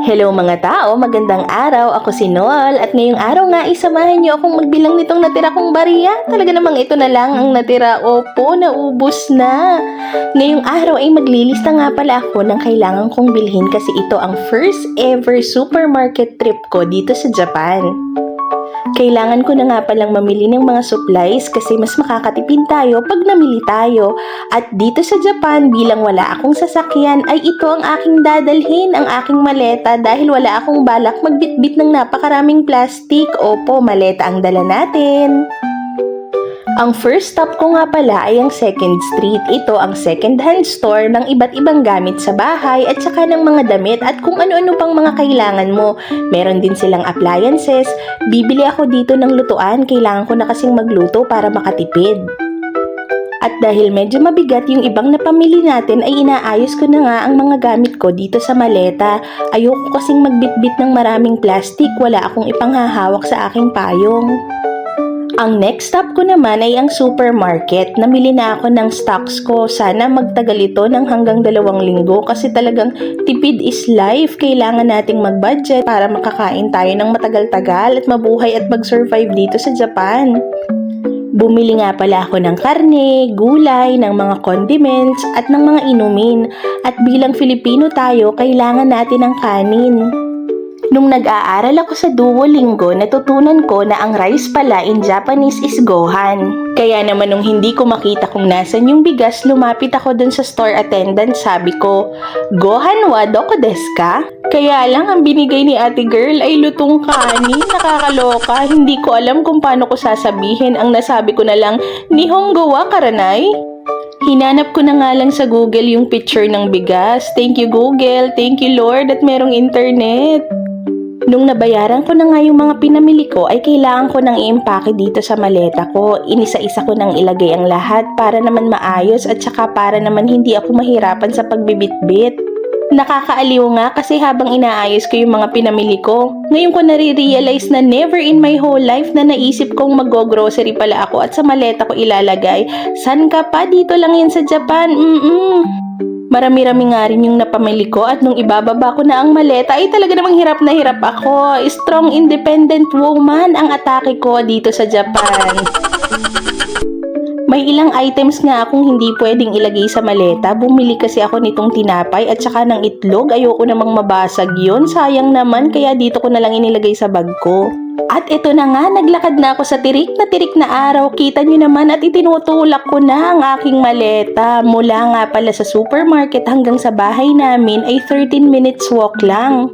Hello mga tao, magandang araw. Ako si Noel at ngayong araw nga isamahan niyo akong magbilang nitong natira kong barya. Talaga namang ito na lang ang natira. Opo, naubos na. Ngayong araw ay maglilista nga pala ako ng kailangan kong bilhin kasi ito ang first ever supermarket trip ko dito sa Japan. Kailangan ko na nga palang mamili ng mga supplies kasi mas makakatipid tayo pag namili tayo. At dito sa Japan, bilang wala akong sasakyan, ay ito ang aking dadalhin, ang aking maleta dahil wala akong balak magbitbit ng napakaraming plastic. Opo, maleta ang dala natin. Ang first stop ko nga pala ay ang 2nd Street. Ito ang second-hand store ng iba't ibang gamit sa bahay at saka ng mga damit at kung ano-ano pang mga kailangan mo. Meron din silang appliances. Bibili ako dito ng lutuan. Kailangan ko na kasing magluto para makatipid. At dahil medyo mabigat yung ibang napamili natin ay inaayos ko na nga ang mga gamit ko dito sa maleta. Ayoko kasing magbitbit ng maraming plastic. Wala akong ipanghahawak sa aking payong. Ang next stop ko naman ay ang supermarket. Namili na ako ng stocks ko. Sana magtagal ito ng hanggang 2 linggo kasi talagang tipid is life. Kailangan nating mag-budget para makakain tayo ng matagal-tagal at mabuhay at mag-survive dito sa Japan. Bumili nga pala ako ng karne, gulay, ng mga condiments at ng mga inumin. At bilang Filipino tayo, kailangan natin ng kanin. Nung nag-aaral ako sa Duolingo, natutunan ko na ang rice pala in Japanese is gohan. Kaya naman nung hindi ko makita kung nasan yung bigas, lumapit ako dun sa store attendant. Sabi ko, "Gohan wa doko desu ka?" Kaya lang ang binigay ni ate girl ay lutong kanin. Nakakaloka. Hindi ko alam kung paano ko sasabihin. Ang nasabi ko na lang, "Nihongo wa karanay?" Hinanap ko na nga lang sa Google yung picture ng bigas. Thank you Google, thank you Lord at merong internet. Nung nabayaran ko na nga yung mga pinamili ko ay kailangan ko nang i-impake dito sa maleta ko. Inisa-isa ko nang ilagay ang lahat para naman maayos at saka para naman hindi ako mahirapan sa pagbibitbit. Nakakaaliw nga kasi habang inaayos ko yung mga pinamili ko, ngayon ko nare-realize na never in my whole life na naisip kong mag-grocery pala ako at sa maleta ko ilalagay. San ka pa? Dito lang yan sa Japan. Marami-rami nga rin yung napamili ko at nung ibababa ko na ang maleta ay talaga namang hirap na hirap ako. Strong independent woman ang atake ko dito sa Japan. May ilang items nga akong hindi pwedeng ilagay sa maleta. Bumili kasi ako nitong tinapay at saka ng itlog. Ayoko namang mabasag yun. Sayang naman kaya dito ko na lang inilagay sa bag ko. At ito na nga, naglakad na ako sa tirik na araw. Kita nyo naman at itinutulak ko na ang aking maleta. Mula nga pala sa supermarket hanggang sa bahay namin ay 13 minutes walk lang.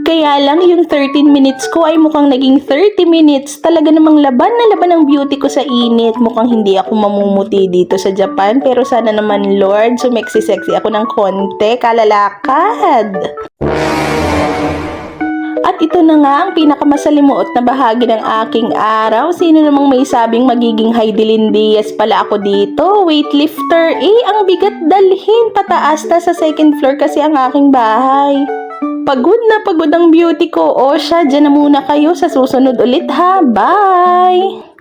Kaya lang yung 13 minutes ko ay mukhang naging 30 minutes. Talaga namang laban na laban ang beauty ko sa init. Mukhang hindi ako mamumuti dito sa Japan. Pero sana naman Lord, sumeksi-sexy ako ng konti. Kalalakad! At ito na nga ang pinakamasalimuot na bahagi ng aking araw. Sino namang may sabing magiging Heidelin Diaz pala ako dito? Weightlifter. Ang bigat dalhin pataas na sa 2nd floor kasi ang aking bahay. Pagod na pagod ang beauty ko. O siya, dyan na muna kayo. Sa susunod ulit ha. Bye!